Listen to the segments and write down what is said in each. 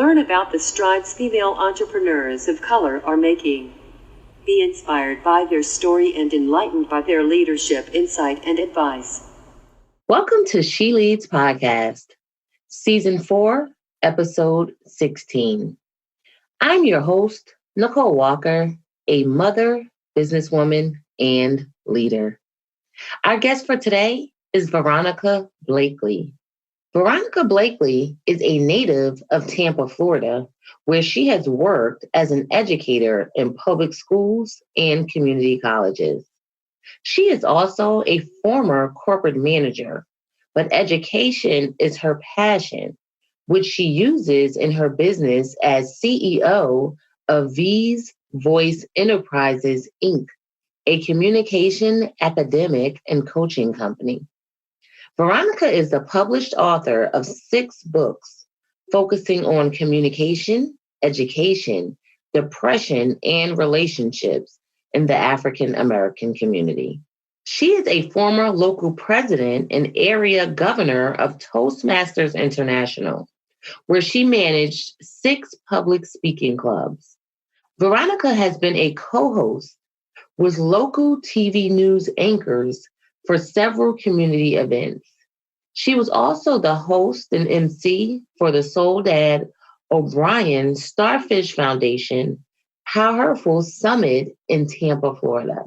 Learn about the strides female entrepreneurs of color are making. Be inspired by their story and enlightened by their leadership, insight, and advice. Welcome to She Leads Podcast, Season 4, Episode 16. I'm your host, Nicole Walker, a mother, businesswoman, and leader. Our guest for today is Veronica Blakely. Veronica Blakely is a native of Tampa, Florida, where she has worked as an educator in public schools and community colleges. She is also a former corporate manager, but education is her passion, which she uses in her business as CEO of V's Voice Enterprises, Inc., a communication, academic, and coaching company. Veronica is the published author of 6 books focusing on communication, education, depression, and relationships in the African American community. She is a former local president and area governor of Toastmasters International, where she managed 6 public speaking clubs. Veronica has been a co-host with local TV news anchors for several community events. She was also the host and Emcee for the Soledad O'Brien Starfish Foundation PowHERful Summit in Tampa, Florida.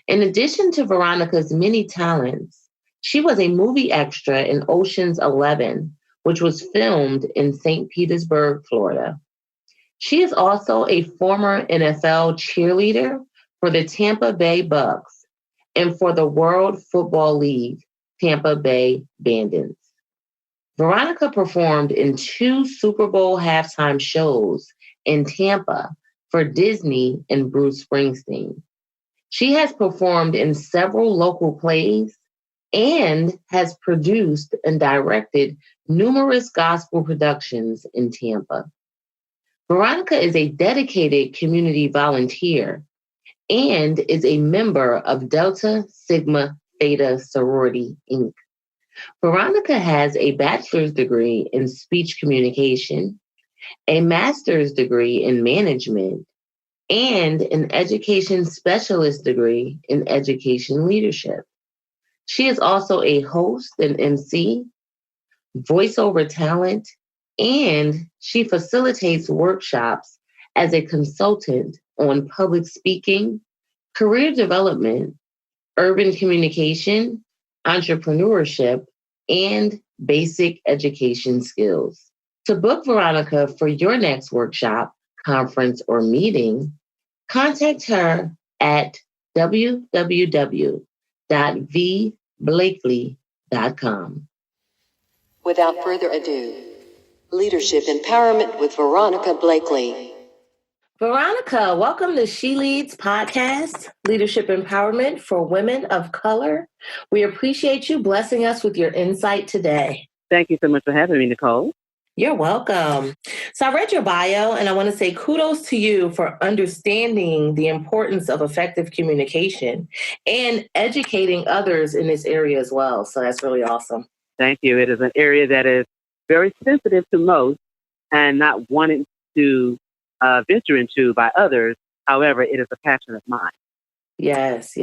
In addition to Veronica's many talents, she was a movie extra in Ocean's 11, which was filmed in St. Petersburg, Florida. She is also a former NFL cheerleader for the Tampa Bay Bucks and for the World Football League Tampa Bay Bandits. Veronica performed in 2 Super Bowl halftime shows in Tampa for Disney and Bruce Springsteen. She has performed in several local plays and has produced and directed numerous gospel productions in Tampa. Veronica is a dedicated community volunteer and is a member of Delta Sigma Theta Sorority, Inc. Veronica has a bachelor's degree in speech communication, a master's degree in management, and an education specialist degree in education leadership. She is also a host and MC, voiceover talent, and she facilitates workshops as a consultant on public speaking, career development, urban communication, entrepreneurship, and basic education skills. To book Veronica for your next workshop, conference, or meeting, contact her at www.vblakely.com. Without further ado, Leadership Empowerment with Veronica Blakely. Veronica, welcome to She Leads Podcast, Leadership Empowerment for Women of Color. We appreciate you blessing us with your insight today. Thank you so much for having me, Nicole. You're welcome. So I read your bio, and I want to say kudos to you for understanding the importance of effective communication and educating others in this area as well. So that's really awesome. Thank you. It is an area that is very sensitive to most and not wanted to venture into by others. However, it is a passion of mine. Yes.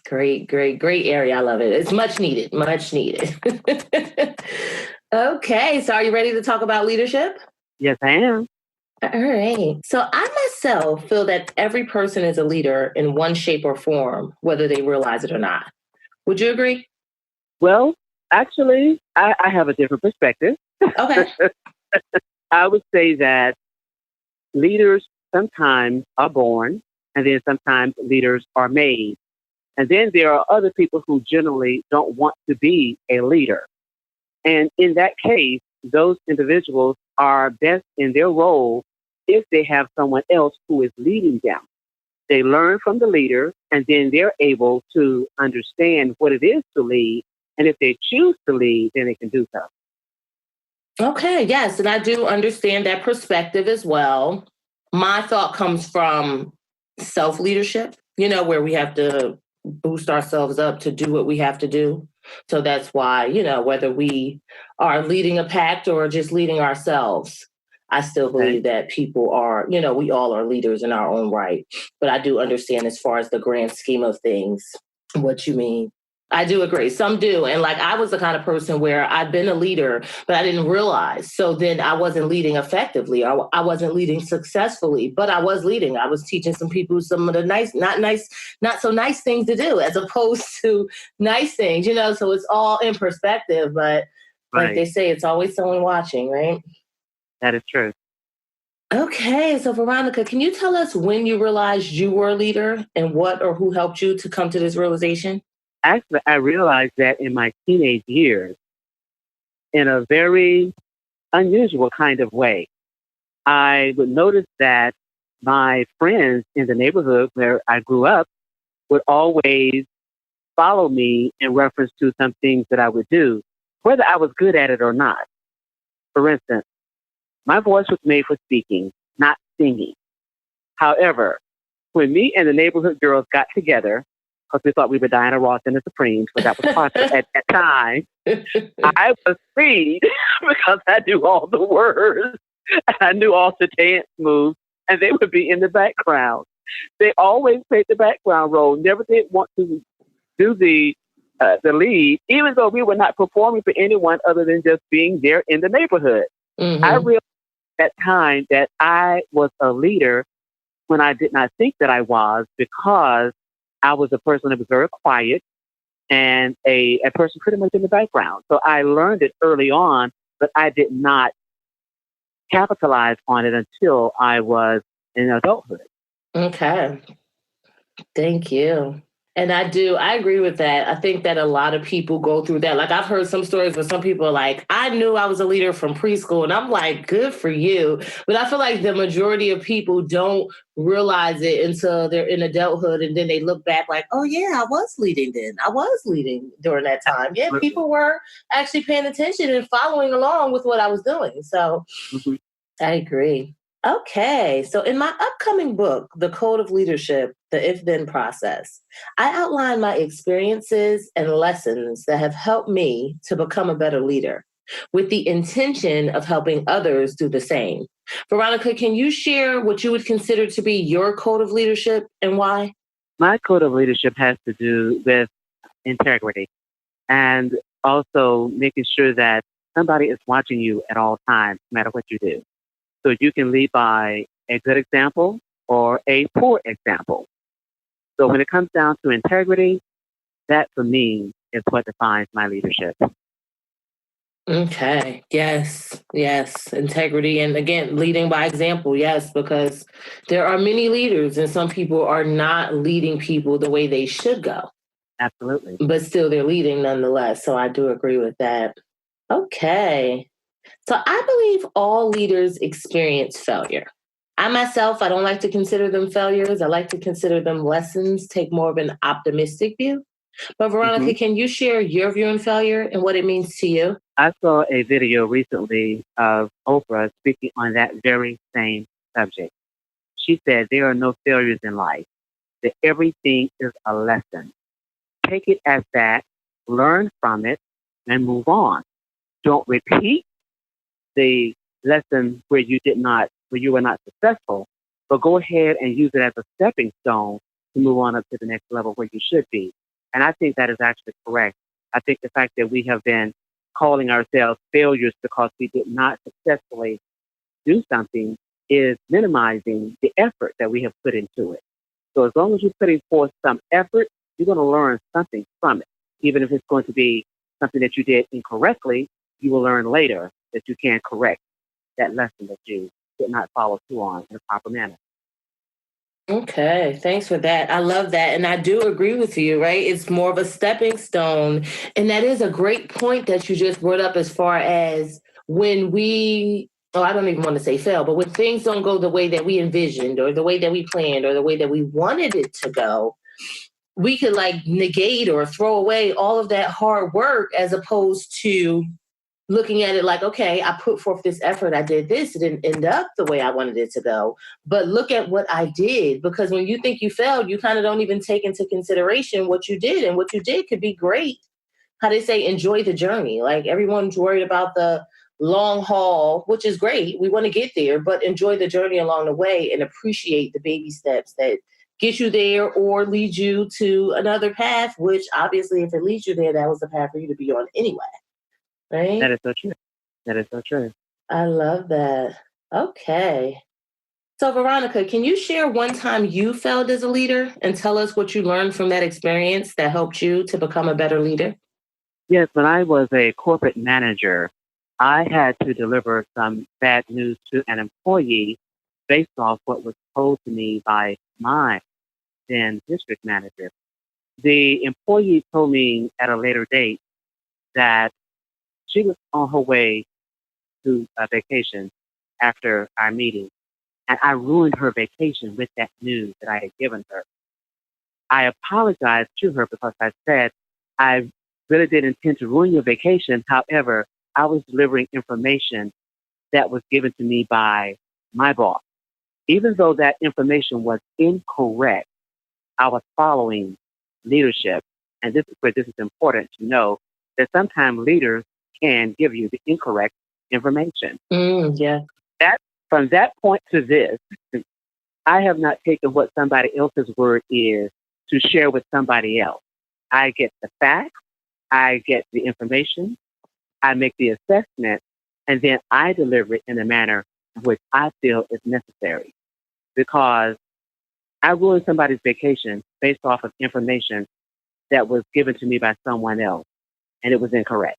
Great area. I love it. It's much needed. Okay. So are you ready to talk about leadership? Yes, I am. All right. So I myself feel that every person is a leader in one shape or form, whether they realize it or not. Would you agree? Well, actually, I have a different perspective. Okay. I would say that leaders sometimes are born, and then sometimes leaders are made. And then there are other people who generally don't want to be a leader. And in that case, those individuals are best in their role if they have someone else who is leading them. They learn from the leader, and then they're able to understand what it is to lead. And if they choose to lead, then they can do so. Okay, yes. And I do understand that perspective as well. My thought comes from self-leadership, where we have to boost ourselves up to do what we have to do. So that's why, whether we are leading a pact or just leading ourselves, I still believe that people are, we all are leaders in our own right. But I do understand as far as the grand scheme of things, what you mean. I do agree. Some do. And like I was the kind of person where I'd been a leader, but I didn't realize. So then I wasn't leading effectively. I wasn't leading successfully, but I was leading. I was teaching some people some of the not so nice things to do as opposed to nice things, so it's all in perspective. But like they say, it's always someone watching, right? That is true. Okay. So Veronica, can you tell us when you realized you were a leader and what or who helped you to come to this realization? Actually, I realized that in my teenage years in a very unusual kind of way. I would notice that my friends in the neighborhood where I grew up would always follow me in reference to some things that I would do, whether I was good at it or not. For instance, my voice was made for speaking, not singing. However, when me and the neighborhood girls got together, because we thought we were Diana Ross and the Supremes, but that was popular at that time, I was freed because I knew all the words. I knew all the dance moves, and they would be in the background. They always played the background role, never did want to do the lead, even though we were not performing for anyone other than just being there in the neighborhood. Mm-hmm. I realized at that time that I was a leader when I did not think that I was, because I was a person that was very quiet and a person pretty much in the background. So I learned it early on, but I did not capitalize on it until I was in adulthood. Okay. Thank you. And I agree with that. I think that a lot of people go through that. Like I've heard some stories where some people are like, I knew I was a leader from preschool. And I'm like, good for you. But I feel like the majority of people don't realize it until they're in adulthood. And then they look back like, oh yeah, I was leading then. I was leading during that time. Yeah, people were actually paying attention and following along with what I was doing. So I agree. Okay, so in my upcoming book, The Code of Leadership, The If-Then Process, I outline my experiences and lessons that have helped me to become a better leader with the intention of helping others do the same. Veronica, can you share what you would consider to be your code of leadership and why? My code of leadership has to do with integrity and also making sure that somebody is watching you at all times, no matter what you do. So you can lead by a good example or a poor example. So when it comes down to integrity, that for me is what defines my leadership. Okay. Yes. Integrity. And again, leading by example. Yes, because there are many leaders and some people are not leading people the way they should go. Absolutely. But still they're leading nonetheless. So I do agree with that. Okay. So I believe all leaders experience failure. I myself, I don't like to consider them failures. I like to consider them lessons, take more of an optimistic view. But Veronica, can you share your view on failure and what it means to you? I saw a video recently of Oprah speaking on that very same subject. She said there are no failures in life, that everything is a lesson. Take it as that, learn from it, and move on. Don't repeat the lesson where you were not successful, but go ahead and use it as a stepping stone to move on up to the next level where you should be. And I think that is actually correct. I think the fact that we have been calling ourselves failures because we did not successfully do something is minimizing the effort that we have put into it. So as long as you're putting forth some effort, you're going to learn something from it. Even if it's going to be something that you did incorrectly, you will learn later that you can correct that lesson that you did not follow through on in a proper manner. Okay, thanks for that. I love that. And I do agree with you, right? It's more of a stepping stone. And that is a great point that you just brought up as far as when I don't even want to say fail, but when things don't go the way that we envisioned or the way that we planned or the way that we wanted it to go, we could like negate or throw away all of that hard work as opposed to looking at it like, okay, I put forth this effort, I did this, it didn't end up the way I wanted it to go. But look at what I did, because when you think you failed, you kind of don't even take into consideration what you did. And what you did could be great. How they say, enjoy the journey. Like everyone's worried about the long haul, which is great. We want to get there, but enjoy the journey along the way and appreciate the baby steps that get you there or lead you to another path, which obviously if it leads you there, that was the path for you to be on anyway. Right? That is so true. That is so true. I love that. Okay. So, Veronica, can you share one time you failed as a leader and tell us what you learned from that experience that helped you to become a better leader? Yes, when I was a corporate manager, I had to deliver some bad news to an employee based off what was told to me by my then district manager. The employee told me at a later date that she was on her way to a vacation after our meeting, and I ruined her vacation with that news that I had given her. I apologized to her because I said, I really didn't intend to ruin your vacation. However, I was delivering information that was given to me by my boss. Even though that information was incorrect, I was following leadership. And this is where this is important to know that sometimes leaders can give you the incorrect information. Yeah. From that point to this, I have not taken what somebody else's word is to share with somebody else. I get the facts, I get the information, I make the assessment, and then I deliver it in a manner which I feel is necessary. Because I ruined somebody's vacation based off of information that was given to me by someone else, and it was incorrect.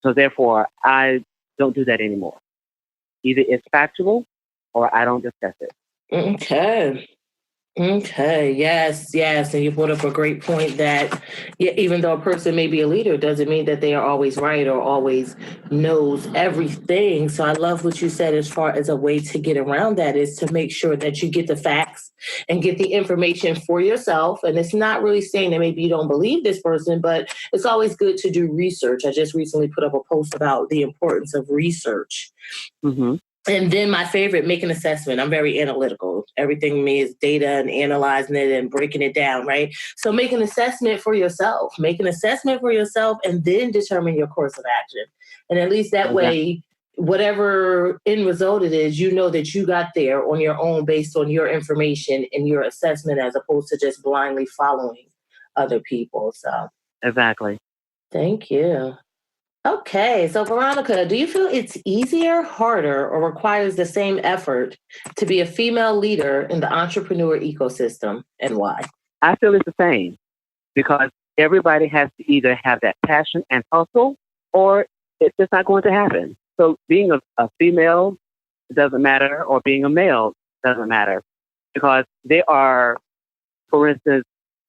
So therefore, I don't do that anymore. Either it's factual or I don't discuss it. Okay. Yes. And you brought up a great point that even though a person may be a leader, doesn't mean that they are always right or always knows everything. So I love what you said as far as a way to get around that is to make sure that you get the facts and get the information for yourself. And it's not really saying that maybe you don't believe this person, but it's always good to do research. I just recently put up a post about the importance of research. Mm-hmm. And then my favorite, make an assessment. I'm very analytical. Everything to me is data and analyzing it and breaking it down, right? So make an assessment for yourself. Make an assessment for yourself and then determine your course of action. And at least that way, whatever end result it is, you know that you got there on your own based on your information and your assessment as opposed to just blindly following other people. So Exactly. Thank you. Okay, so Veronica, do you feel it's easier, harder, or requires the same effort to be a female leader in the entrepreneur ecosystem, and why? I feel it's the same because everybody has to either have that passion and hustle or it's just not going to happen. So being a female doesn't matter or being a male doesn't matter because there are, for instance,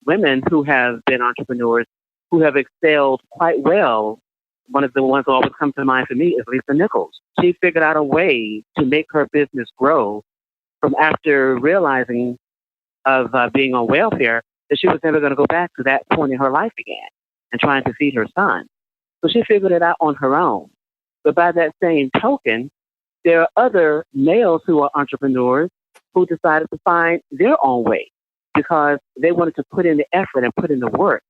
women who have been entrepreneurs who have excelled quite well. One of the ones that always comes to mind for me is Lisa Nichols. She figured out a way to make her business grow from after realizing of being on welfare that she was never going to go back to that point in her life again and trying to feed her son. So she figured it out on her own. But by that same token, there are other males who are entrepreneurs who decided to find their own way because they wanted to put in the effort and put in the work.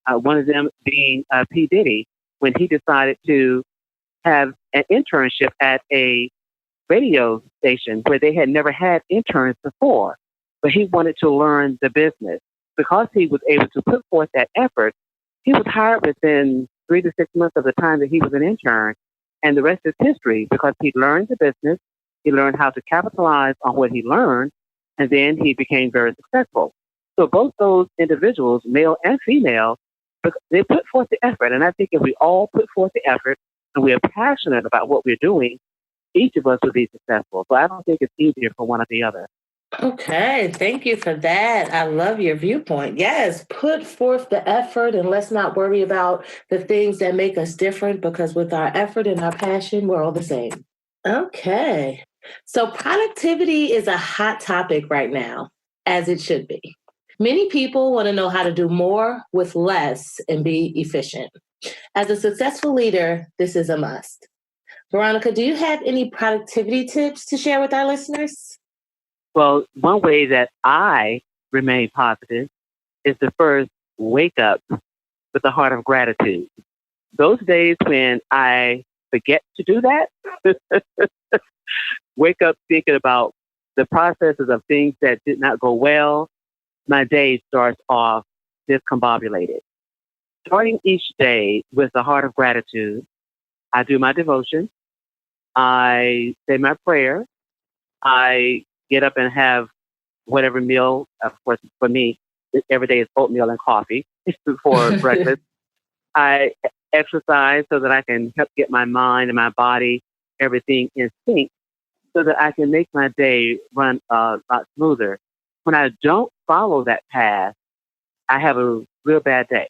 One of them being P. Diddy, when he decided to have an internship at a radio station where they had never had interns before, but he wanted to learn the business. Because he was able to put forth that effort, he was hired within 3 to 6 months of the time that he was an intern, and the rest is history because he learned the business, he learned how to capitalize on what he learned, and then he became very successful. So both those individuals, male and female, they put forth the effort, and I think if we all put forth the effort and we are passionate about what we're doing, each of us will be successful. So I don't think it's easier for one or the other. Okay, thank you for that. I love your viewpoint. Yes, put forth the effort and let's not worry about the things that make us different because with our effort and our passion, we're all the same. Okay, so productivity is a hot topic right now, as it should be. Many people want to know how to do more with less and be efficient. As a successful leader, this is a must. Veronica, do you have any productivity tips to share with our listeners? Well, one way that I remain positive is to first wake up with a heart of gratitude. Those days when I forget to do that. Wake up thinking about the processes of things that did not go well. My day starts off discombobulated. Starting each day with a heart of gratitude, I do my devotion. I say my prayer. I get up and have whatever meal. Of course, for me, every day is oatmeal and coffee for breakfast. I exercise so that I can help get my mind and my body, everything in sync so that I can make my day run a lot smoother. When I don't follow that path, I have a real bad day.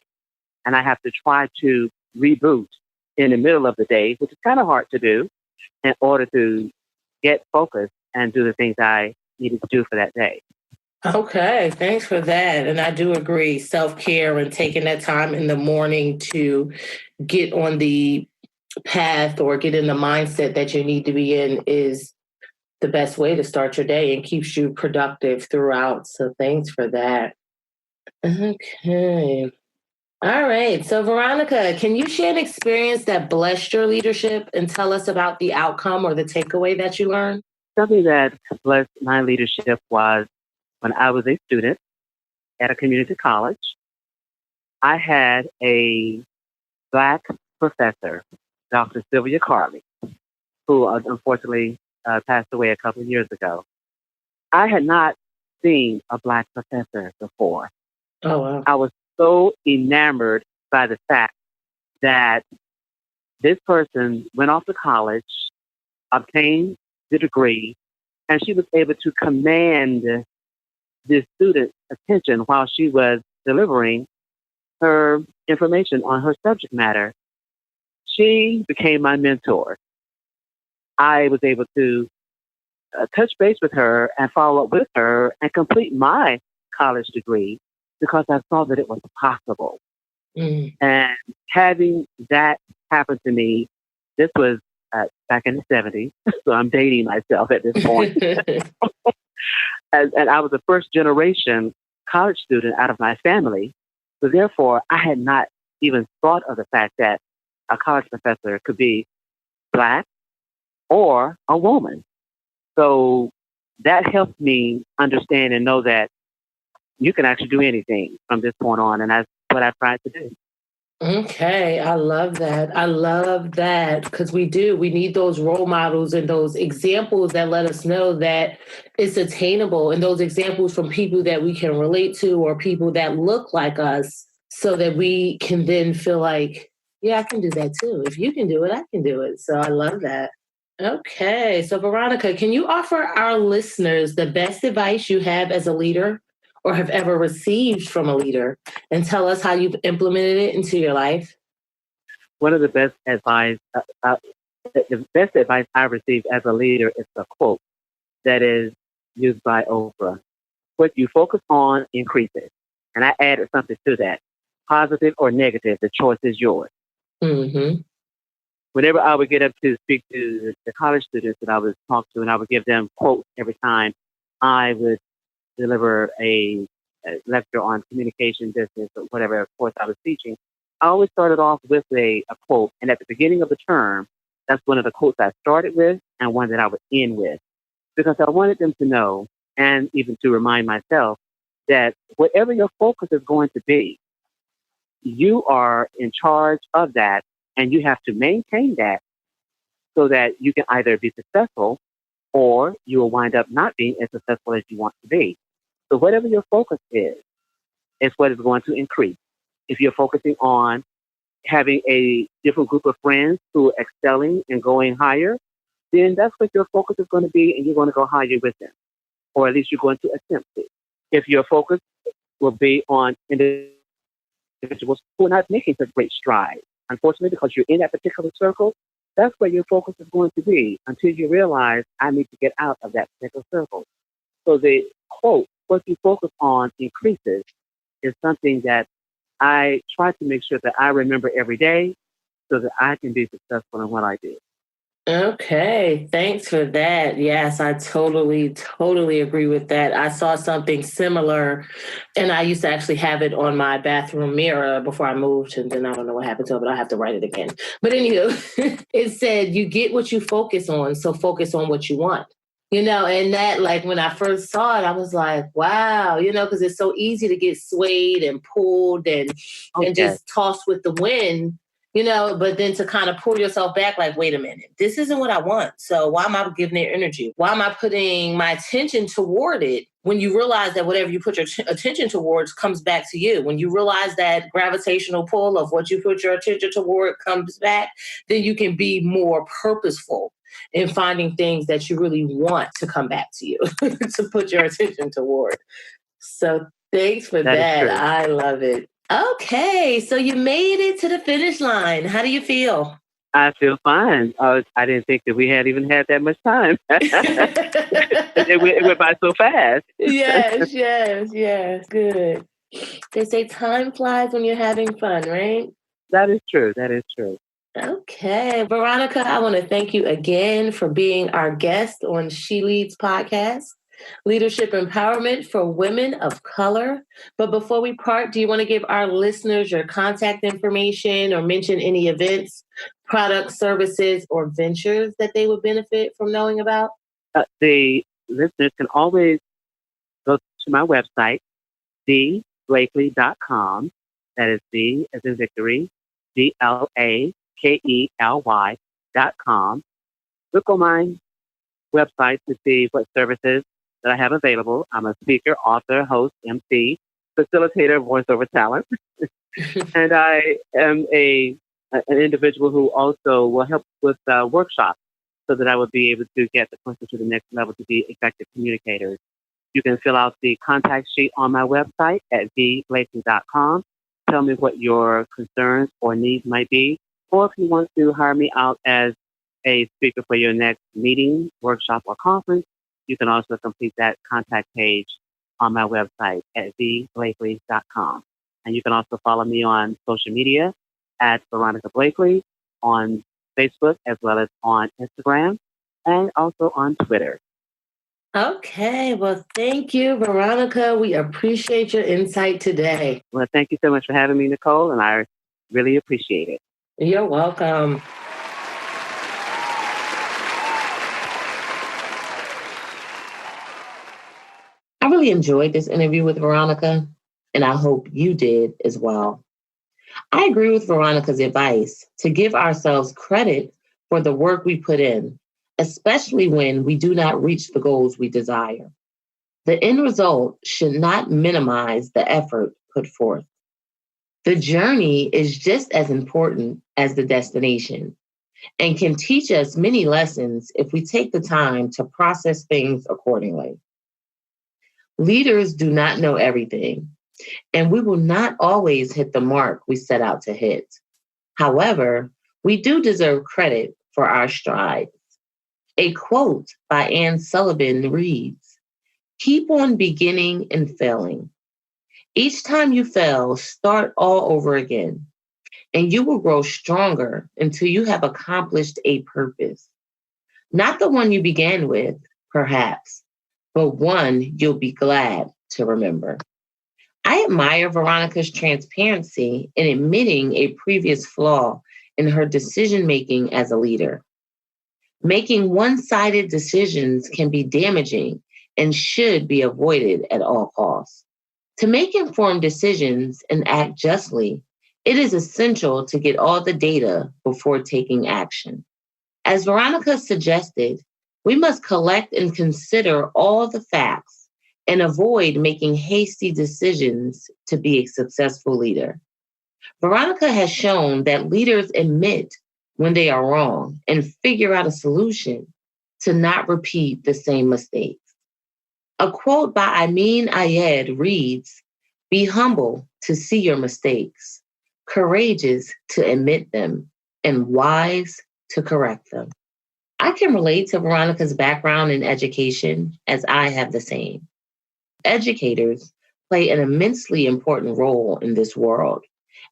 And I have to try to reboot in the middle of the day, which is kind of hard to do in order to get focused and do the things I needed to do for that day. Okay, thanks for that. And I do agree, self-care and taking that time in the morning to get on the path or get in the mindset that you need to be in is the best way to start your day and keeps you productive throughout. So thanks for that. Okay. All right. So Veronica, can you share an experience that blessed your leadership and tell us about the outcome or the takeaway that you learned? Something that blessed my leadership was when I was a student at a community college. I had a Black professor, Dr. Sylvia Carley, who unfortunately passed away a couple of years ago. I had not seen a Black professor before. Oh, wow. I was so enamored by the fact that this person went off to college, obtained the degree, and she was able to command the student's attention while she was delivering her information on her subject matter. She became my mentor. I was able to touch base with her and follow up with her and complete my college degree because I saw that it was possible. And having that happen to me, this was back in the 70s, so I'm dating myself at this point. and I was a first generation college student out of my family. So therefore, I had not even thought of the fact that a college professor could be Black or a woman. So that helped me understand and know that you can actually do anything from this point on. And that's what I tried to do. Okay, I love that. I love that because we do. We need those role models and those examples that let us know that it's attainable and those examples from people that we can relate to or people that look like us so that we can then feel like, yeah, I can do that too. If you can do it, I can do it. So I love that. Okay, so Veronica, can you offer our listeners the best advice you have as a leader or have ever received from a leader and tell us how you've implemented it into your life? One of the best advice I received as a leader is a quote that is used by Oprah. What you focus on increases. And I added something to that. Positive or negative, the choice is yours. Mm-hmm. Whenever I would get up to speak to the college students that I would talk to, and I would give them quotes every time I would deliver a lecture on communication, business, or whatever course I was teaching, I always started off with a quote. And at the beginning of the term, that's one of the quotes I started with and one that I would end with. Because I wanted them to know, and even to remind myself, that whatever your focus is going to be, you are in charge of that, and you have to maintain that so that you can either be successful or you will wind up not being as successful as you want to be. So whatever your focus is what is going to increase. If you're focusing on having a different group of friends who are excelling and going higher, then that's what your focus is going to be, and you're going to go higher with them, or at least you're going to attempt to. If your focus will be on individuals who are not making such great strides, unfortunately, because you're in that particular circle, that's where your focus is going to be until you realize I need to get out of that particular circle. So the quote, what you focus on increases, is something that I try to make sure that I remember every day so that I can be successful in what I do. Okay, thanks for that. Yes, I totally agree with that. I saw something similar, and I used to actually have it on my bathroom mirror before I moved, and then I don't know what happened to it, but I have to write it again. But anywho, it said, you get what you focus on, so focus on what you want. And that, like, when I first saw it, I was like, wow, because it's so easy to get swayed and pulled and Okay. just tossed with the wind. But then to kind of pull yourself back, like, wait a minute, this isn't what I want. So why am I giving it energy? Why am I putting my attention toward it? When you realize that whatever you put your attention towards comes back to you, when you realize that gravitational pull of what you put your attention toward comes back, then you can be more purposeful in finding things that you really want to come back to you to put your attention toward. So thanks for That is that. true. I love it. Okay, so you made it to the finish line. How do you feel? I feel fine. I didn't think that we had even had that much time. It went by so fast. yes. Good. They say time flies when you're having fun, right? That is true. That is true. Okay. Veronica, I want to thank you again for being our guest on She Leads podcast, Leadership Empowerment for Women of Color. But before we part, do you want to give our listeners your contact information or mention any events, products, services, or ventures that they would benefit from knowing about? The listeners can always go to my website, dblakely.com. That is D as in victory, DLAKELY.com. Look on my website to see what services that I have available. I'm a speaker, author, host, MC, facilitator, voiceover talent, and I am an individual who also will help with workshops so that I will be able to get the person to the next level to be effective communicators. You can fill out the contact sheet on my website at vblakely.com. Tell me what your concerns or needs might be, or if you want to hire me out as a speaker for your next meeting, workshop, or conference, you can also complete that contact page on my website at vblakely.com. And you can also follow me on social media at Veronica Blakely on Facebook as well as on Instagram and also on Twitter. Okay, well, thank you, Veronica. We appreciate your insight today. Well, thank you so much for having me, Nicole, and I really appreciate it. You're welcome. I really enjoyed this interview with Veronica, and I hope you did as well. I agree with Veronica's advice to give ourselves credit for the work we put in, especially when we do not reach the goals we desire. The end result should not minimize the effort put forth. The journey is just as important as the destination and can teach us many lessons if we take the time to process things accordingly. Leaders do not know everything, and we will not always hit the mark we set out to hit. However, we do deserve credit for our strides. A quote by Anne Sullivan reads, "Keep on beginning and failing. Each time you fail, start all over again, and you will grow stronger until you have accomplished a purpose. Not the one you began with, perhaps, but one you'll be glad to remember." I admire Veronica's transparency in admitting a previous flaw in her decision making as a leader. Making one-sided decisions can be damaging and should be avoided at all costs. To make informed decisions and act justly, it is essential to get all the data before taking action. As Veronica suggested, we must collect and consider all the facts and avoid making hasty decisions to be a successful leader. Veronica has shown that leaders admit when they are wrong and figure out a solution to not repeat the same mistakes. A quote by Amin Ayed reads, "Be humble to see your mistakes, courageous to admit them, and wise to correct them." I can relate to Veronica's background in education as I have the same. Educators play an immensely important role in this world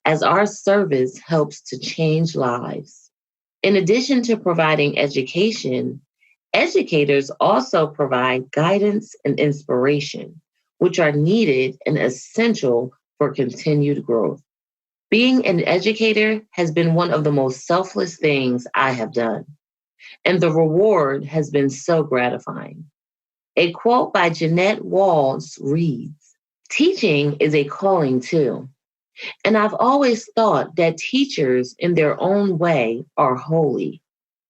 as our service helps to change lives. In addition to providing education, educators also provide guidance and inspiration, which are needed and essential for continued growth. Being an educator has been one of the most selfless things I have done, and the reward has been so gratifying. A quote by Jeanette Walls reads, "Teaching is a calling too. And I've always thought that teachers in their own way are holy,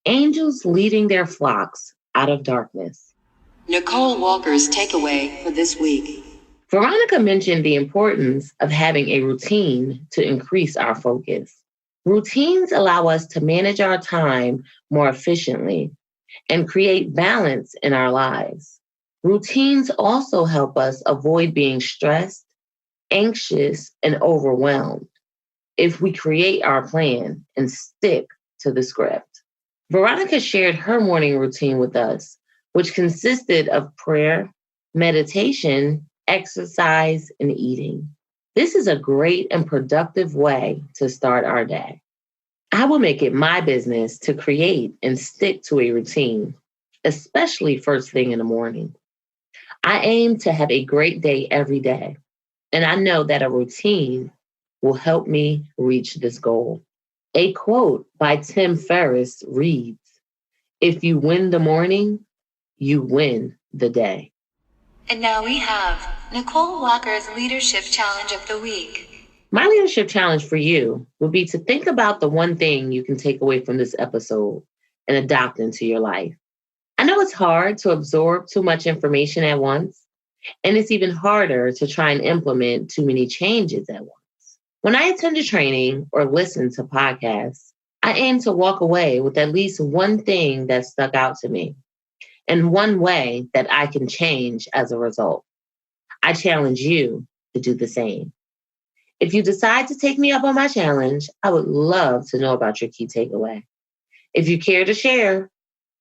angels leading their flocks out of darkness." Nicole Walker's takeaway for this week. Veronica mentioned the importance of having a routine to increase our focus. Routines allow us to manage our time more efficiently and create balance in our lives. Routines also help us avoid being stressed, anxious, and overwhelmed if we create our plan and stick to the script. Veronica shared her morning routine with us, which consisted of prayer, meditation, exercise, and eating. This is a great and productive way to start our day. I will make it my business to create and stick to a routine, especially first thing in the morning. I aim to have a great day every day, and I know that a routine will help me reach this goal. A quote by Tim Ferriss reads, "If you win the morning, you win the day." And now we have Nicole Walker's Leadership Challenge of the Week. My leadership challenge for you would be to think about the one thing you can take away from this episode and adopt into your life. I know it's hard to absorb too much information at once, and it's even harder to try and implement too many changes at once. When I attend a training or listen to podcasts, I aim to walk away with at least one thing that stuck out to me and one way that I can change as a result. I challenge you to do the same. If you decide to take me up on my challenge, I would love to know about your key takeaway. If you care to share,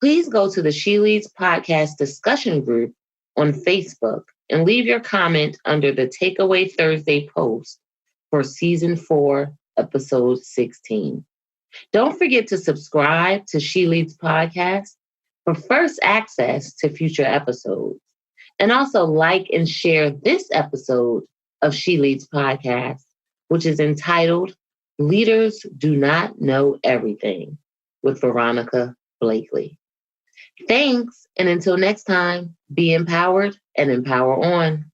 please go to the She Leads Podcast discussion group on Facebook and leave your comment under the Takeaway Thursday post for Season 4, Episode 16. Don't forget to subscribe to She Leads Podcast for first access to future episodes. And also like and share this episode of She Leads Podcast, which is entitled Leaders Do Not Know Everything with Veronica Blakely. Thanks, and until next time, be empowered and empower on.